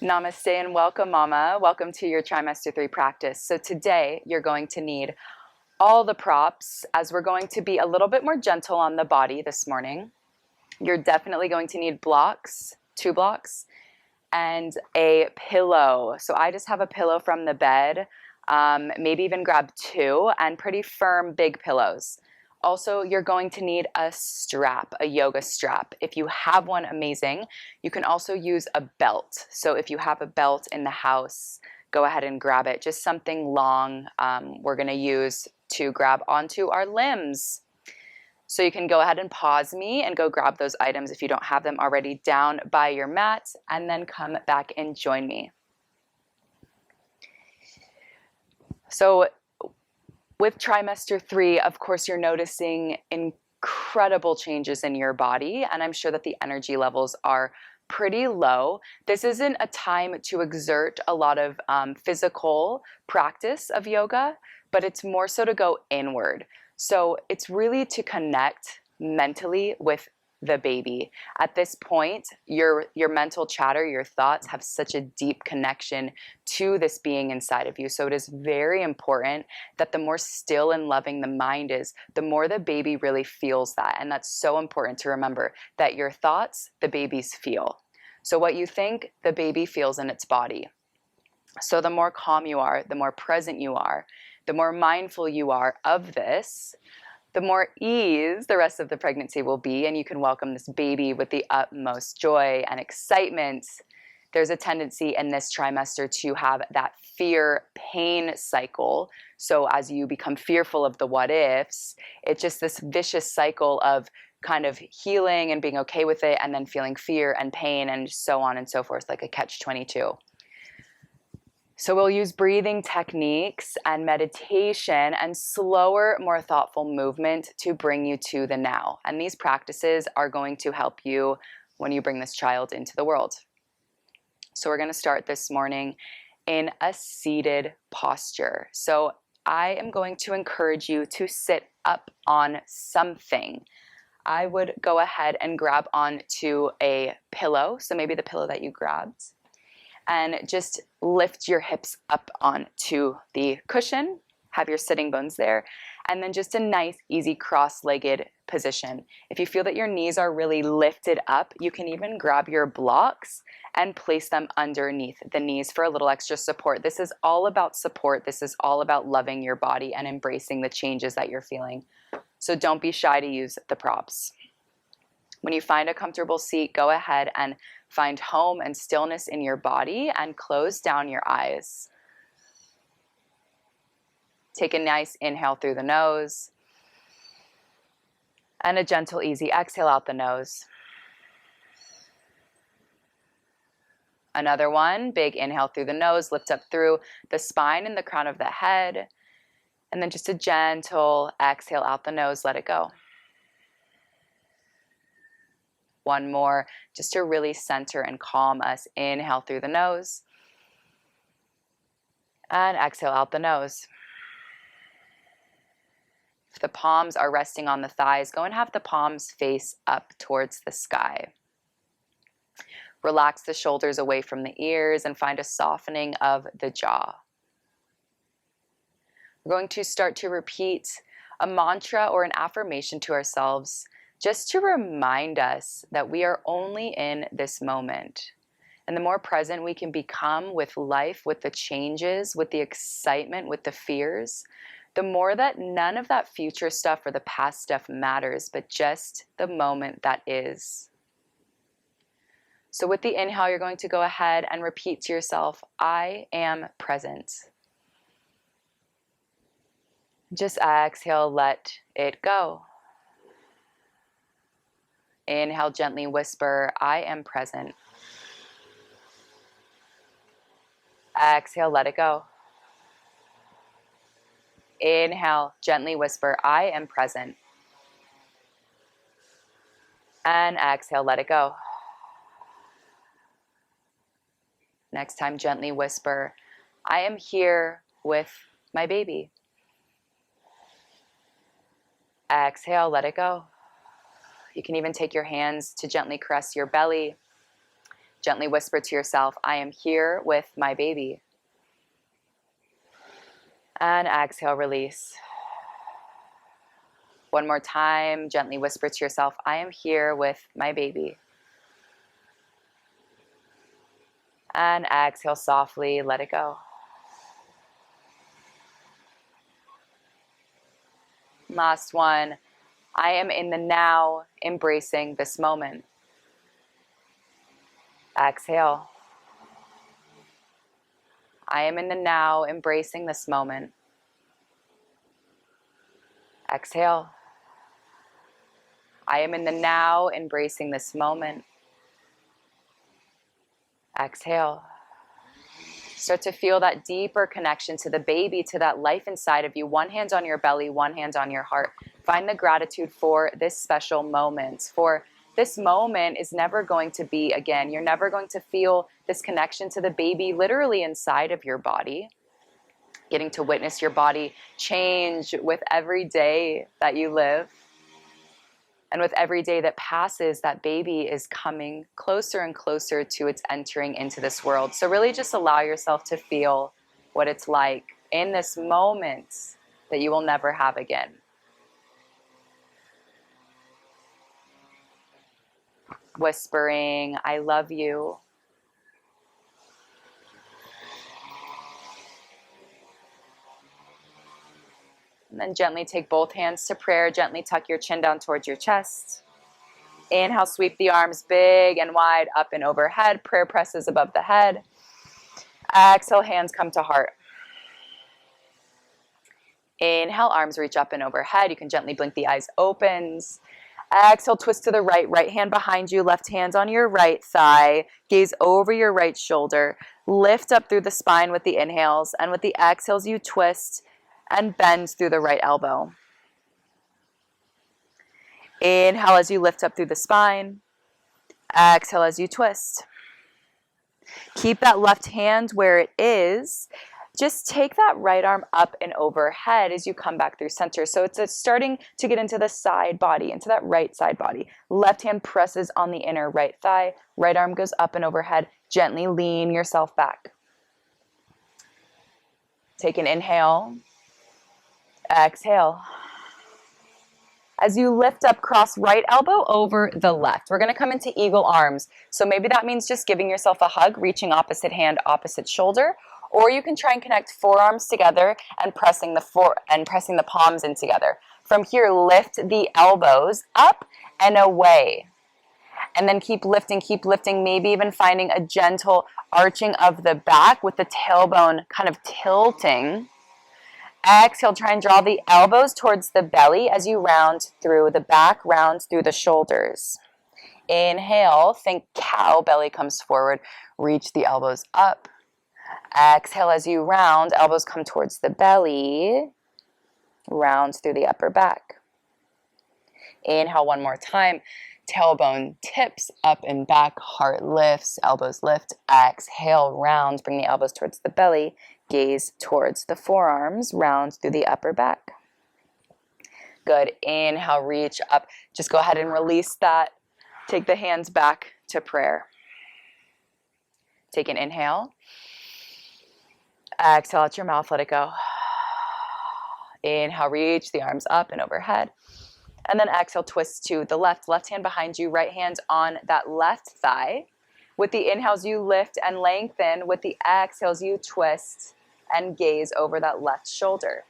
Namaste and welcome, Mama. Welcome to your Trimester 3 practice. So today you're going to need all the props as we're going to be a little bit more gentle on the body this morning. You're definitely going to need blocks, 2 blocks, and a pillow. So I just have a pillow from the bed, maybe even grab 2, and pretty firm big pillows. Also, you're going to need a strap, a yoga strap. If you have one, amazing. You can also use a belt. So if you have a belt in the house, go ahead and grab it. Just something long we're going to use to grab onto our limbs. So you can go ahead and pause me and go grab those items if you don't have them already down by your mat, and then come back and join me. So with Trimester 3, of course, you're noticing incredible changes in your body, and I'm sure that the energy levels are pretty low. This isn't a time to exert a lot of physical practice of yoga, but it's more so to go inward. So it's really to connect mentally with the baby. At this point, your mental chatter, your thoughts have such a deep connection to this being inside of you. So it is very important that the more still and loving the mind is, the more the baby really feels that. And that's so important to remember, that your thoughts, the babies feel. So what you think, the baby feels in its body. So the more calm you are, the more present you are, the more mindful you are of this, the more ease the rest of the pregnancy will be, and you can welcome this baby with the utmost joy and excitement. There's a tendency in this trimester to have that fear-pain cycle. So as you become fearful of the what ifs, it's just this vicious cycle of kind of healing and being okay with it, and then feeling fear and pain and so on and so forth, like a catch-22. So we'll use breathing techniques and meditation and slower, more thoughtful movement to bring you to the now. And these practices are going to help you when you bring this child into the world. So we're going to start this morning in a seated posture. So I am going to encourage you to sit up on something. I would go ahead and grab onto a pillow. So maybe the pillow that you grabbed. And just lift your hips up onto the cushion, have your sitting bones there, and then just a nice, easy cross-legged position. If you feel that your knees are really lifted up, you can even grab your blocks and place them underneath the knees for a little extra support. This is all about support. This is all about loving your body and embracing the changes that you're feeling. So don't be shy to use the props. When you find a comfortable seat, go ahead and find home and stillness in your body and close down your eyes. Take a nice inhale through the nose and a gentle, easy exhale out the nose. Another one, big inhale through the nose, lift up through the spine and the crown of the head. And then just a gentle exhale out the nose, let it go. One more, just to really center and calm us. Inhale through the nose. And exhale out the nose. If the palms are resting on the thighs, go and have the palms face up towards the sky. Relax the shoulders away from the ears and find a softening of the jaw. We're going to start to repeat a mantra or an affirmation to ourselves, just to remind us that we are only in this moment. And the more present we can become with life, with the changes, with the excitement, with the fears, the more that none of that future stuff or the past stuff matters, but just the moment that is. So with the inhale, you're going to go ahead and repeat to yourself, I am present. Just exhale, let it go. Inhale, gently whisper, I am present. Exhale, let it go. Inhale, gently whisper, I am present. And exhale, let it go. Next time, gently whisper, I am here with my baby. Exhale, let it go. You can even take your hands to gently caress your belly. Gently whisper to yourself, I am here with my baby. And exhale, release. One more time, gently whisper to yourself, I am here with my baby. And exhale softly, let it go. Last one, I am in the now, embracing this moment. Exhale. I am in the now, embracing this moment. Exhale. I am in the now, embracing this moment. Exhale. Start to feel that deeper connection to the baby, to that life inside of you. One hand on your belly, one hand on your heart. Find the gratitude for this special moment. For this moment is never going to be again. You're never going to feel this connection to the baby literally inside of your body. Getting to witness your body change with every day that you live. And with every day that passes, that baby is coming closer and closer to its entering into this world. So really just allow yourself to feel what it's like in this moment that you will never have again. Whispering, I love you. And then gently take both hands to prayer. Gently tuck your chin down towards your chest. Inhale, sweep the arms big and wide up and overhead. Prayer presses above the head. Exhale, hands come to heart. Inhale, arms reach up and overhead. You can gently blink the eyes opens. Exhale, twist to the right. Right hand behind you, left hand on your right thigh. Gaze over your right shoulder. Lift up through the spine with the inhales. And with the exhales, you twist and bend through the right elbow. Inhale as you lift up through the spine. Exhale as you twist. Keep that left hand where it is. Just take that right arm up and overhead as you come back through center. So it's starting to get into the side body, into that right side body. Left hand presses on the inner right thigh. Right arm goes up and overhead. Gently lean yourself back. Take an inhale. Exhale. As you lift up, cross right elbow over the left. We're going to come into eagle arms. So maybe that means just giving yourself a hug, reaching opposite hand, opposite shoulder. Or you can try and connect forearms together and pressing the palms in together. From here, lift the elbows up and away. And then keep lifting, maybe even finding a gentle arching of the back with the tailbone kind of tilting. Exhale, try and draw the elbows towards the belly as you round through the back, round through the shoulders. Inhale, think cow, belly comes forward, reach the elbows up. Exhale as you round, elbows come towards the belly, round through the upper back. Inhale one more time, tailbone tips up and back, heart lifts, elbows lift. Exhale, round, bring the elbows towards the belly, gaze towards the forearms, round through the upper back. Good, inhale, reach up. Just go ahead and release that. Take the hands back to prayer. Take an inhale. Exhale out your mouth, let it go. Inhale, reach the arms up and overhead. And then exhale, twist to the left. Left hand behind you, right hand on that left thigh. With the inhales, you lift and lengthen. With the exhales, you twist and gaze over that left shoulder.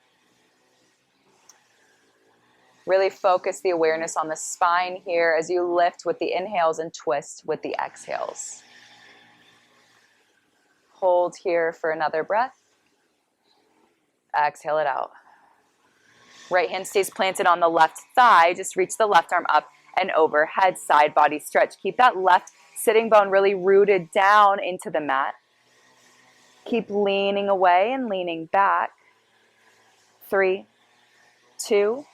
Really focus the awareness on the spine here as you lift with the inhales and twist with the exhales. Hold here for another breath. Exhale it out. Right hand stays planted on the left thigh. Just reach the left arm up and overhead, side body stretch. Keep that left sitting bone really rooted down into the mat. Keep leaning away and leaning back. 3, 2,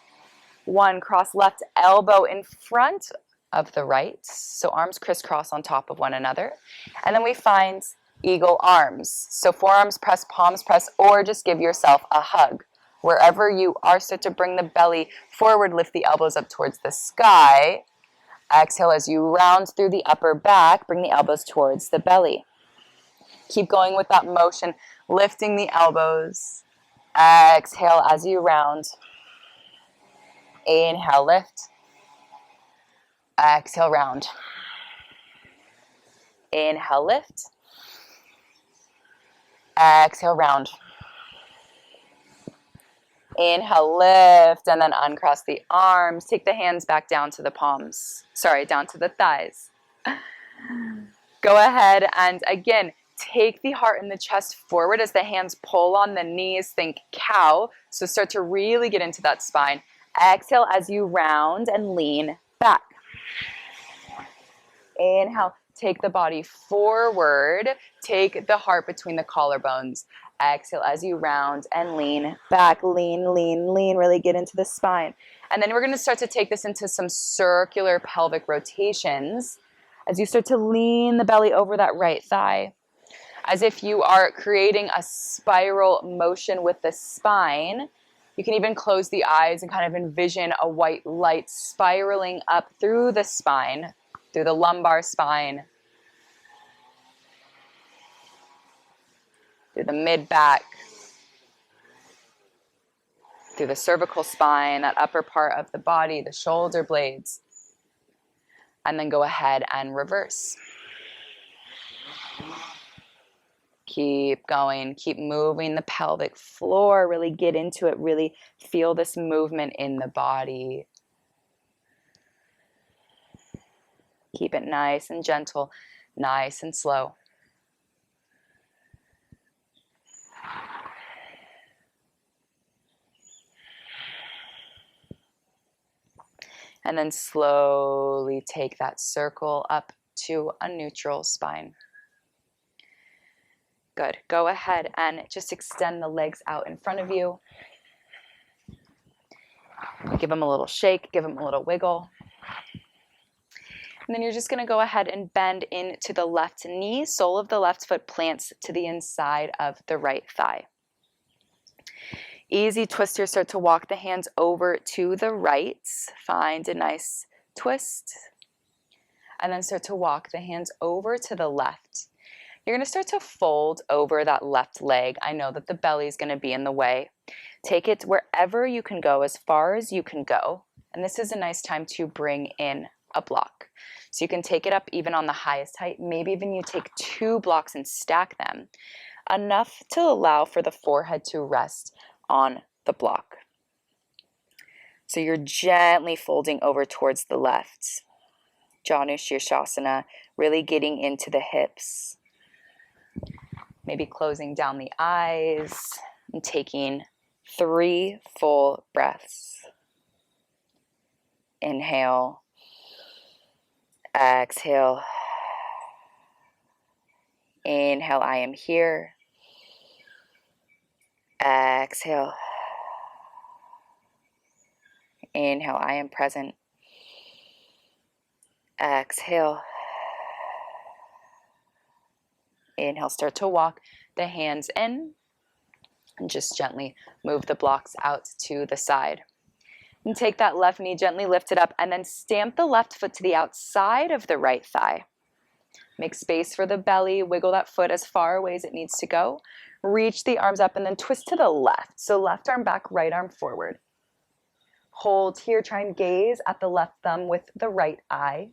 1. Cross left elbow in front of the right. So arms crisscross on top of one another. And then we find eagle arms. So forearms press, palms press, or just give yourself a hug. Wherever you are, start to bring the belly forward, lift the elbows up towards the sky. Exhale as you round through the upper back, bring the elbows towards the belly. Keep going with that motion, lifting the elbows. Exhale as you round. Inhale, lift. Exhale, round. Inhale, lift. Exhale, round. Inhale, lift, and then uncross the arms. Take the hands back down to the palms. Sorry, down to the thighs. Go ahead and again, take the heart and the chest forward as the hands pull on the knees. Think cow. So start to really get into that spine. Exhale as you round and lean back. Inhale, take the body forward. Take the heart between the collarbones. Exhale as you round and lean back. Lean, lean, lean. Really get into the spine. And then we're going to start to take this into some circular pelvic rotations as you start to lean the belly over that right thigh, as if you are creating a spiral motion with the spine. You can even close the eyes and kind of envision a white light spiraling up through the spine, through the lumbar spine, through the mid-back, through the cervical spine, that upper part of the body, the shoulder blades. And then go ahead and reverse. Keep going, keep moving the pelvic floor, really get into it, really feel this movement in the body. Keep it nice and gentle, nice and slow. And then slowly take that circle up to a neutral spine. Good. Go ahead and just extend the legs out in front of you. Give them a little shake, give them a little wiggle. And then you're just going to go ahead and bend into the left knee. Sole of the left foot plants to the inside of the right thigh. Easy twist here. Start to walk the hands over to the right. Find a nice twist. And then start to walk the hands over to the left. You're going to start to fold over that left leg. I know that the belly is going to be in the way. Take it wherever you can go, as far as you can go. And this is a nice time to bring in a block. So you can take it up even on the highest height. Maybe even you take 2 blocks and stack them. Enough to allow for the forehead to rest on the block. So you're gently folding over towards the left. Janu Shirshasana, really getting into the hips. Maybe closing down the eyes and taking 3 full breaths. Inhale. Exhale. Inhale, I am here. Exhale. Inhale, I am present. Exhale. Inhale, start to walk the hands in and just gently move the blocks out to the side. And take that left knee, gently lift it up, and then stamp the left foot to the outside of the right thigh. Make space for the belly, wiggle that foot as far away as it needs to go. Reach the arms up and then twist to the left. So left arm back, right arm forward. Hold here, try and gaze at the left thumb with the right eye.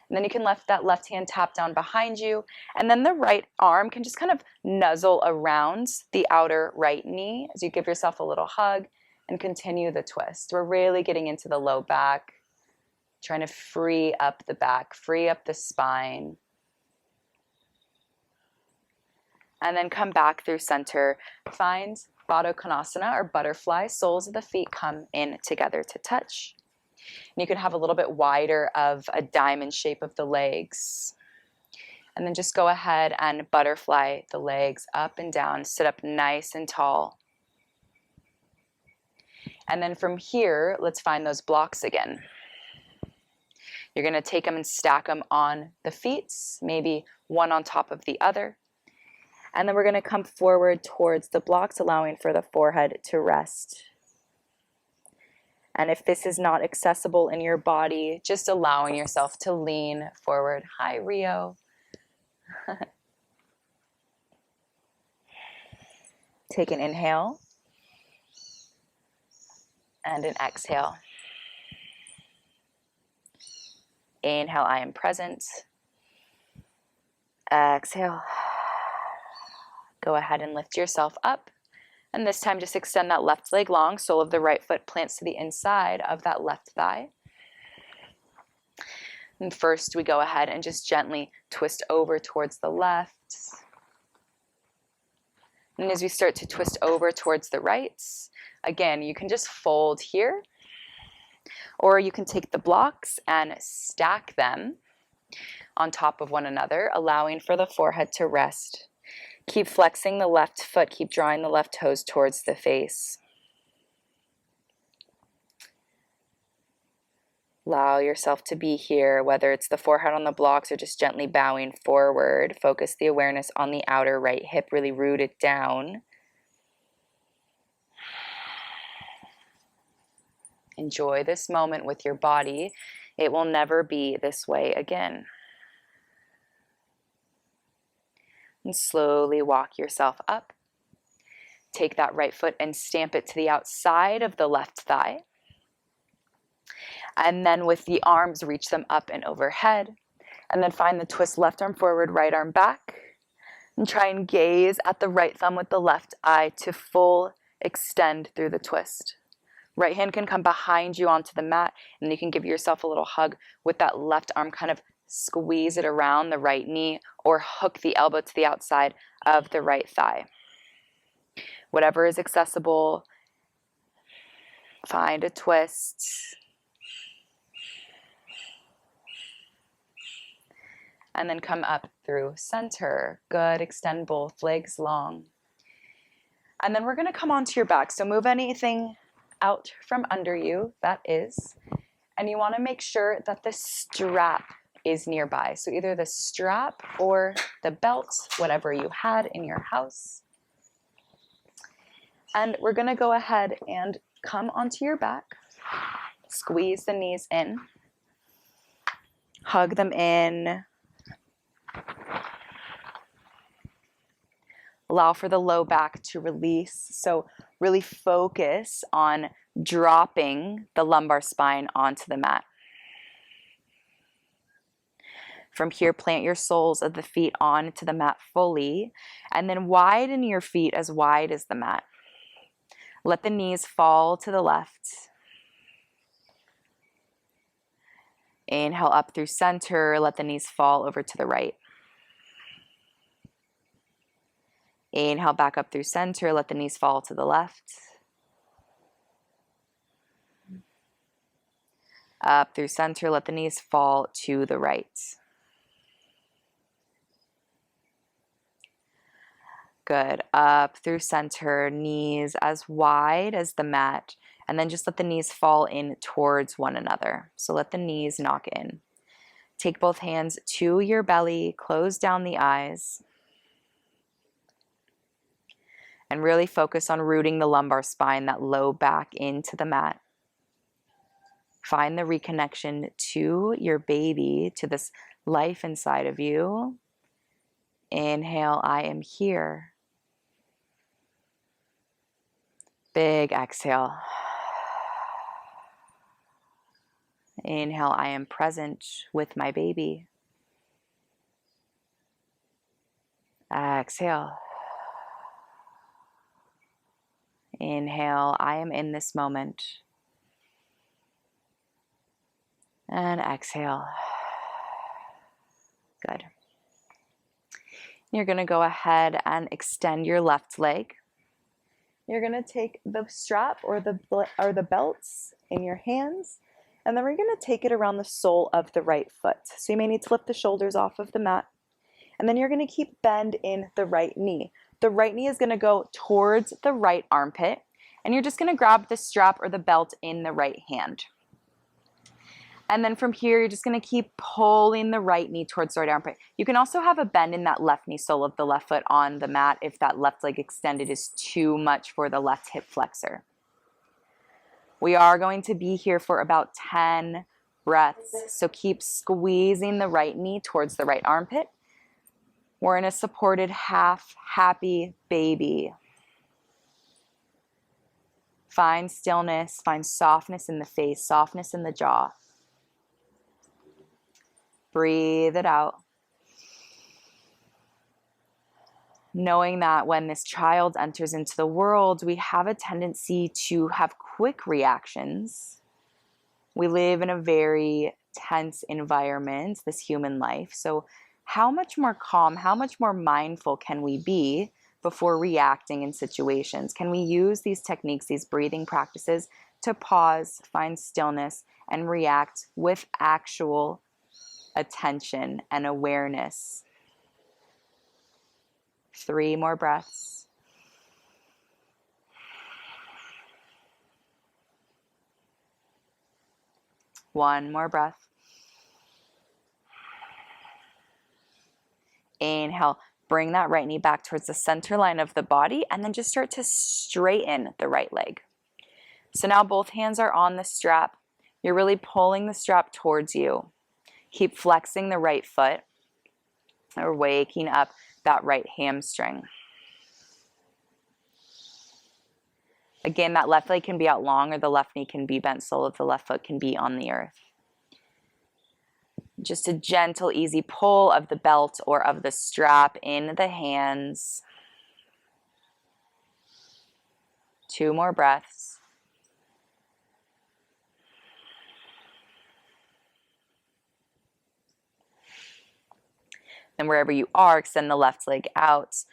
And then you can let that left hand tap down behind you. And then the right arm can just kind of nuzzle around the outer right knee as you give yourself a little hug and continue the twist. We're really getting into the low back, trying to free up the back, free up the spine. And then come back through center. Find Baddha Konasana or butterfly. Soles of the feet come in together to touch. And you can have a little bit wider of a diamond shape of the legs. And then just go ahead and butterfly the legs up and down. Sit up nice and tall. And then from here, let's find those blocks again. You're going to take them and stack them on the feet, maybe one on top of the other. And then we're going to come forward towards the blocks, allowing for the forehead to rest. And if this is not accessible in your body, just allowing yourself to lean forward. Hi, Rio. Take an inhale and an exhale. Inhale, I am present. Exhale. Go ahead and lift yourself up. And this time just extend that left leg long. Sole of the right foot plants to the inside of that left thigh. And first we go ahead and just gently twist over towards the left. And as we start to twist over towards the right, again, you can just fold here, or you can take the blocks and stack them on top of one another, allowing for the forehead to rest. Keep flexing the left foot, keep drawing the left toes towards the face. Allow yourself to be here, whether it's the forehead on the blocks or just gently bowing forward. Focus the awareness on the outer right hip, really root it down. Enjoy this moment with your body. It will never be this way again. And slowly walk yourself up. Take that right foot and stamp it to the outside of the left thigh. And then with the arms, reach them up and overhead. And then find the twist, left arm forward, right arm back. And try and gaze at the right thumb with the left eye to full extend through the twist. Right hand can come behind you onto the mat, and you can give yourself a little hug with that left arm, kind of squeeze it around the right knee or hook the elbow to the outside of the right thigh. Whatever is accessible, find a twist. And then come up through center. Good, extend both legs long. And then we're gonna come onto your back. So move anything out from under you, that is. And you wanna make sure that the strap is nearby. So either the strap or the belt, whatever you had in your house. And we're gonna go ahead and come onto your back. Squeeze the knees in. Hug them in. Allow for the low back to release. So really focus on dropping the lumbar spine onto the mat. From here, plant your soles of the feet onto the mat fully, and then widen your feet as wide as the mat. Let the knees fall to the left. Inhale up through center, let the knees fall over to the right. Inhale back up through center, let the knees fall to the left. Up through center, let the knees fall to the right. Good. Up through center, knees as wide as the mat, and then just let the knees fall in towards one another. So let the knees knock in. Take both hands to your belly, close down the eyes, and really focus on rooting the lumbar spine, that low back into the mat. Find the reconnection to your baby, to this life inside of you. Inhale, I am here. Big exhale. Inhale, I am present with my baby. Exhale. Inhale, I am in this moment. And exhale. Good. You're going to go ahead and extend your left leg. You're going to take the strap or the belts in your hands, and then we're going to take it around the sole of the right foot. So you may need to lift the shoulders off of the mat, and then you're going to keep bend in the right knee. The right knee is going to go towards the right armpit, and you're just going to grab the strap or the belt in the right hand. And then from here, you're just going to keep pulling the right knee towards the right armpit. You can also have a bend in that left knee sole of the left foot on the mat if that left leg extended is too much for the left hip flexor. We are going to be here for about 10 breaths. So keep squeezing the right knee towards the right armpit. We're in a supported half happy baby. Find stillness, find softness in the face, softness in the jaw. Breathe it out. Knowing that when this child enters into the world, we have a tendency to have quick reactions. We live in a very tense environment, this human life. So how much more calm, how much more mindful can we be before reacting in situations? Can we use these techniques, these breathing practices, to pause, find stillness, and react with actual attention and awareness? 3 more breaths. One more breath. Inhale, bring that right knee back towards the center line of the body, and then just start to straighten the right leg. So now both hands are on the strap. You're really pulling the strap towards you. Keep flexing the right foot or waking up that right hamstring. Again, that left leg can be out long or the left knee can be bent, sole of the left foot can be on the earth. Just a gentle, easy pull of the belt or of the strap in the hands. 2 more breaths. And wherever you are, extend the left leg out.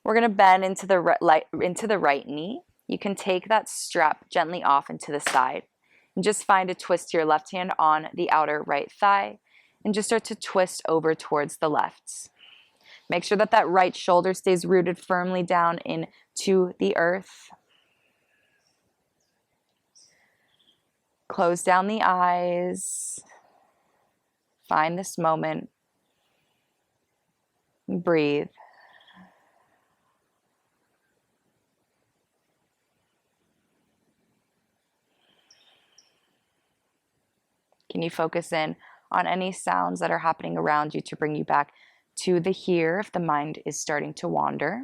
We're going to bend into the right knee. You can take that strap gently off into the side. And just find a twist to your left hand on the outer right thigh. And just start to twist over towards the left. Make sure that that right shoulder stays rooted firmly down into the earth. Close down the eyes. Find this moment. Breathe. Can you focus in on any sounds that are happening around you to bring you back to the here if the mind is starting to wander?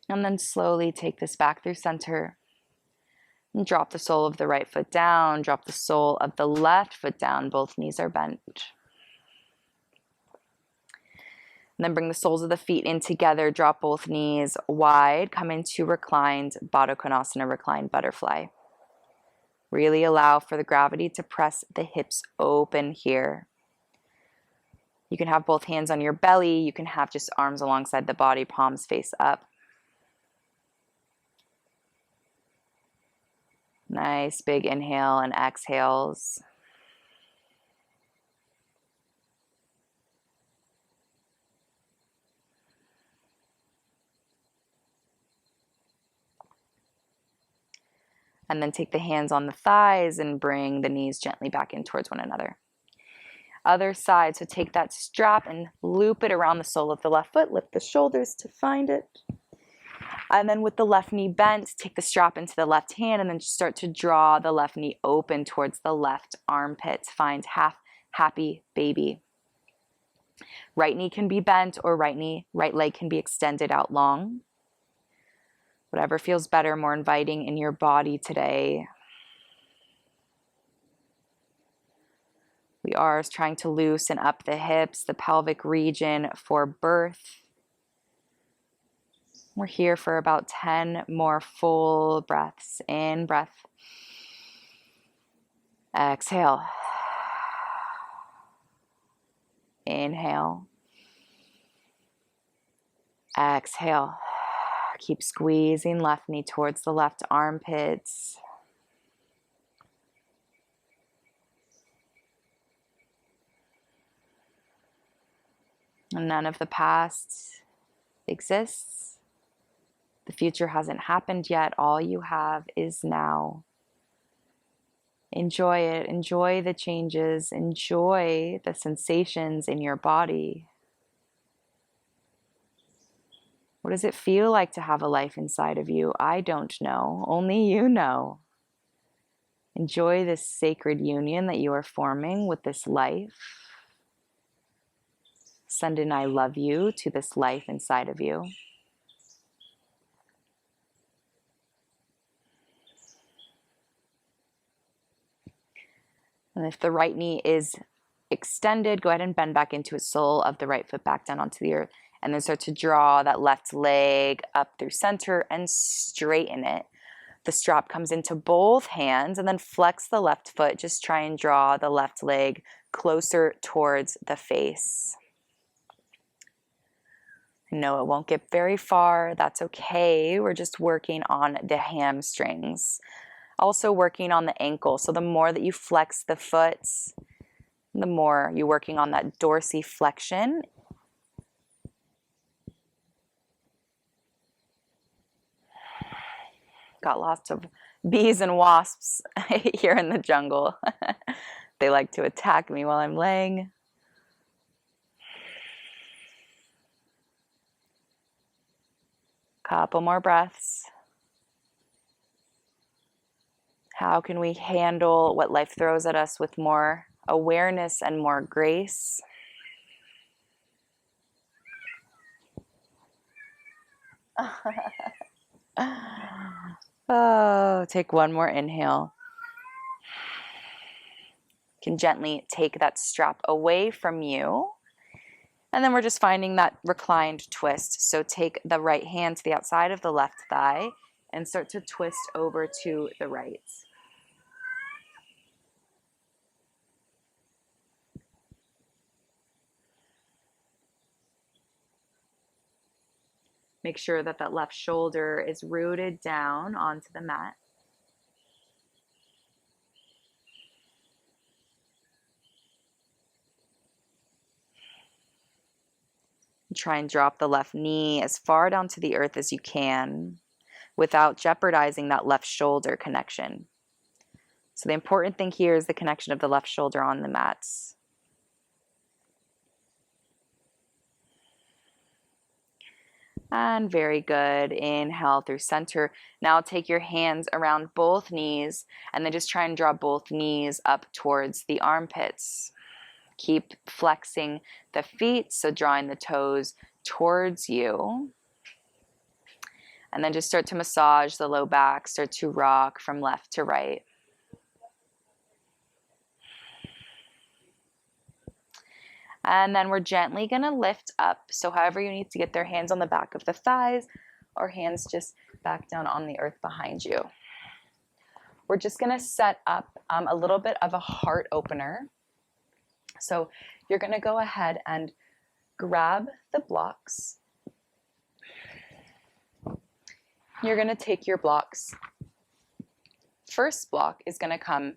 And then slowly take this back through center. And drop the sole of the right foot down. Drop the sole of the left foot down. Both knees are bent. And then bring the soles of the feet in together. Drop both knees wide. Come into reclined Baddha Konasana, reclined butterfly. Really allow for the gravity to press the hips open here. You can have both hands on your belly. You can have just arms alongside the body, palms face up. Nice big inhale and exhales. And then take the hands on the thighs and bring the knees gently back in towards one another. Other side, so take that strap and loop it around the sole of the left foot. Lift the shoulders to find it. And then with the left knee bent, take the strap into the left hand and then just start to draw the left knee open towards the left armpit. Find half happy baby. Right knee can be bent or right leg can be extended out long. Whatever feels better, more inviting in your body today. We are trying to loosen up the hips, the pelvic region for birth. We're here for about 10 more full breaths. In breath. Exhale. Inhale. Exhale. Keep squeezing left knee towards the left armpits. And none of the past exists. The future hasn't happened yet. All you have is now. Enjoy it. Enjoy the changes. Enjoy the sensations in your body. What does it feel like to have a life inside of you? I don't know. Only you know. Enjoy this sacred union that you are forming with this life. Send an I love you to this life inside of you. And if the right knee is extended, go ahead and bend back into a sole of the right foot back down onto the earth. And then start to draw that left leg up through center and straighten it. The strap comes into both hands, and then flex the left foot. Just try and draw the left leg closer towards the face. No, it won't get very far. That's okay. We're just working on the hamstrings. Also working on the ankle. So the more that you flex the foot, the more you're working on that dorsiflexion. Got lots of bees and wasps here in the jungle. They like to attack me while I'm laying. Couple more breaths. How can we handle what life throws at us with more awareness and more grace? Oh, take one more inhale. You can gently take that strap away from you. And then we're just finding that reclined twist. So take the right hand to the outside of the left thigh and start to twist over to the right. Make sure that that left shoulder is rooted down onto the mat. Try and drop the left knee as far down to the earth as you can without jeopardizing that left shoulder connection. So the important thing here is the connection of the left shoulder on the mats. And very good. Inhale through center. Now take your hands around both knees and then just try and draw both knees up towards the armpits. Keep flexing the feet, so drawing the toes towards you. And then just start to massage the low back, start to rock from left to right. And then we're gently going to lift up. So however you need to get their hands on the back of the thighs or hands just back down on the earth behind you. We're just going to set up a little bit of a heart opener. So you're going to go ahead and grab the blocks. You're going to take your blocks. First block is going to come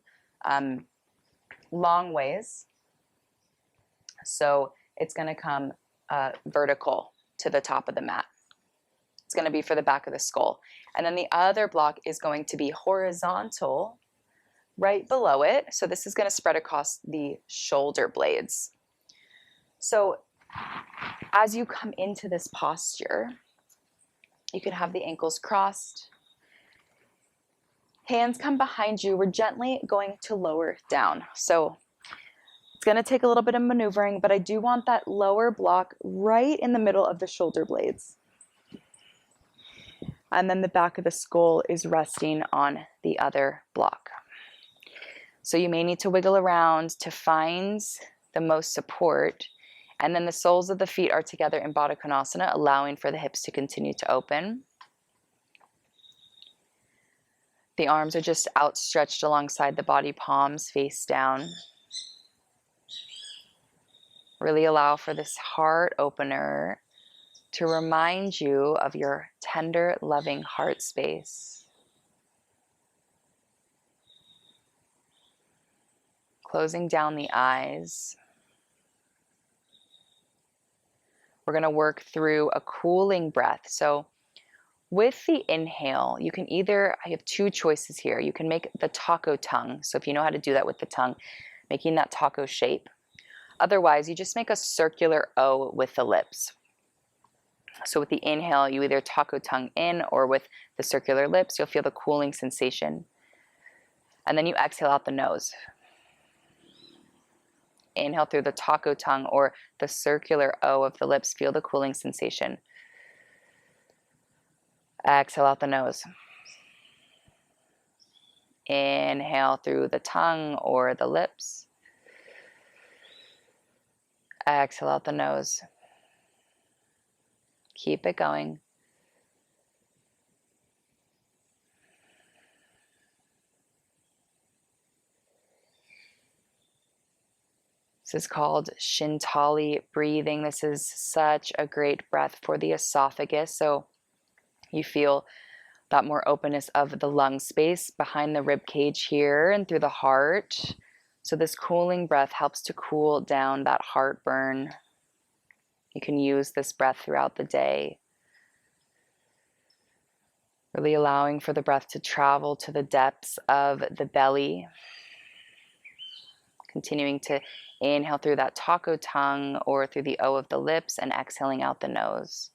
long ways. So it's going to come vertical to the top of the mat. It's going to be for the back of the skull. And then the other block is going to be horizontal right below it. So this is going to spread across the shoulder blades. So as you come into this posture, you can have the ankles crossed. Hands come behind you. We're gently going to lower down. So it's going to take a little bit of maneuvering, but I do want that lower block right in the middle of the shoulder blades. And then the back of the skull is resting on the other block. So you may need to wiggle around to find the most support. And then the soles of the feet are together in Baddha Konasana, allowing for the hips to continue to open. The arms are just outstretched alongside the body, palms face down. Really allow for this heart opener to remind you of your tender, loving heart space. Closing down the eyes. We're going to work through a cooling breath. So with the inhale, you can I have two choices here. You can make the taco tongue. So if you know how to do that with the tongue, making that taco shape. Otherwise, you just make a circular O with the lips. So with the inhale, you either taco tongue in, or with the circular lips, you'll feel the cooling sensation. And then you exhale out the nose. Inhale through the taco tongue or the circular O of the lips. Feel the cooling sensation. Exhale out the nose. Inhale through the tongue or the lips. Exhale out the nose. Keep it going. This is called Shintali breathing. This is such a great breath for the esophagus. So you feel that more openness of the lung space behind the rib cage here and through the heart. So this cooling breath helps to cool down that heartburn. You can use this breath throughout the day. Really allowing for the breath to travel to the depths of the belly. Continuing to inhale through that taco tongue or through the O of the lips and exhaling out the nose.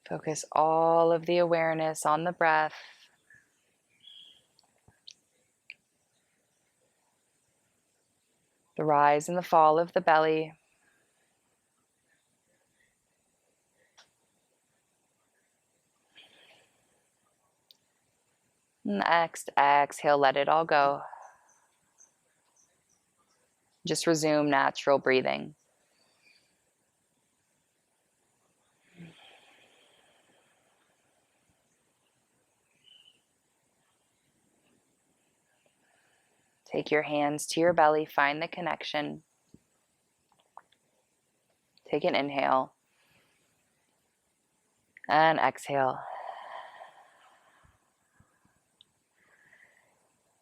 Focus all of the awareness on the breath. The rise and the fall of the belly. And next, exhale, let it all go. Just resume natural breathing. Take your hands to your belly, find the connection. Take an inhale and exhale.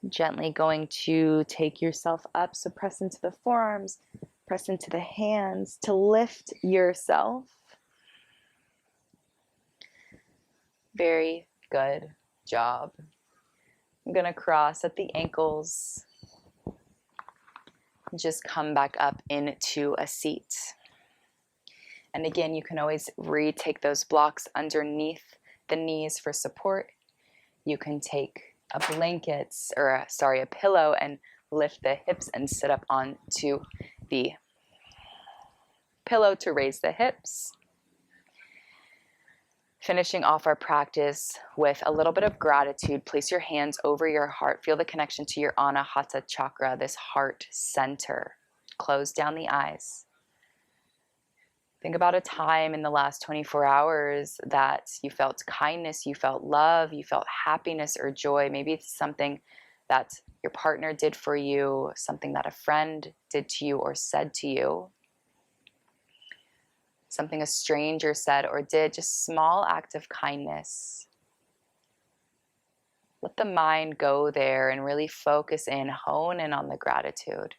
Gently going to take yourself up, so press into the forearms, press into the hands to lift yourself. Very good job. I'm going to cross at the ankles. Just come back up into a seat. And again, you can always retake those blocks underneath the knees for support. You can take a blanket, or a pillow, and lift the hips and sit up onto the pillow to raise the hips. Finishing off our practice with a little bit of gratitude, place your hands over your heart. Feel the connection to your Anahata chakra, this heart center. Close down the eyes. Think about a time in the last 24 hours that you felt kindness, you felt love, you felt happiness or joy. Maybe it's something that your partner did for you, something that a friend did to you or said to you. Something a stranger said or did, just small act of kindness. Let the mind go there and really focus in, hone in on the gratitude.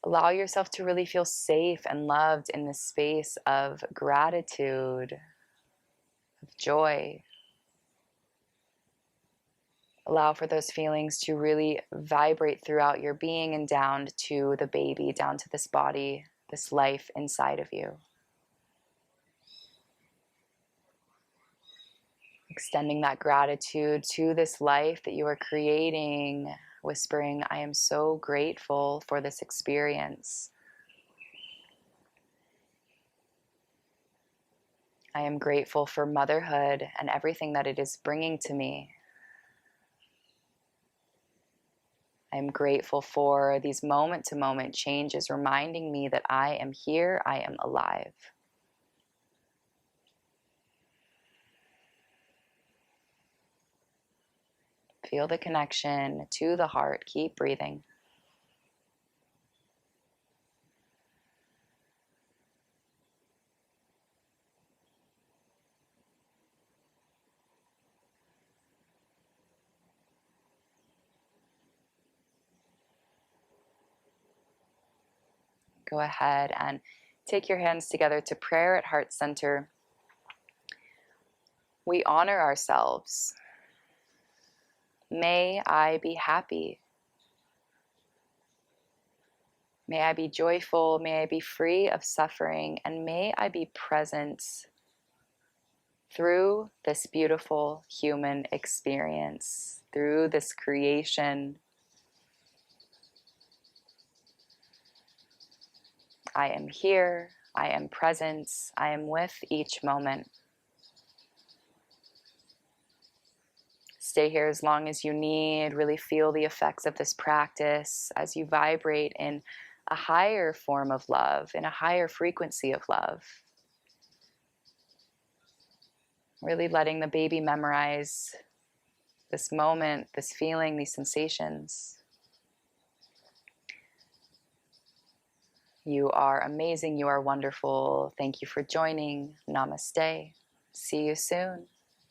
Allow yourself to really feel safe and loved in this space of gratitude, of joy. Allow for those feelings to really vibrate throughout your being and down to the baby, down to this body, this life inside of you. Extending that gratitude to this life that you are creating, whispering, I am so grateful for this experience. I am grateful for motherhood and everything that it is bringing to me. I am grateful for these moment-to-moment changes, reminding me that I am here, I am alive. Feel the connection to the heart. Keep breathing. Go ahead and take your hands together to prayer at heart center. We honor ourselves. May I be happy. May I be joyful. May I be free of suffering. And may I be present through this beautiful human experience, through this creation. I am here. I am present. I am with each moment. Stay here as long as you need. Really feel the effects of this practice as you vibrate in a higher form of love, in a higher frequency of love. Really letting the baby memorize this moment, this feeling, these sensations. You are amazing. You are wonderful. Thank you for joining. Namaste. See you soon.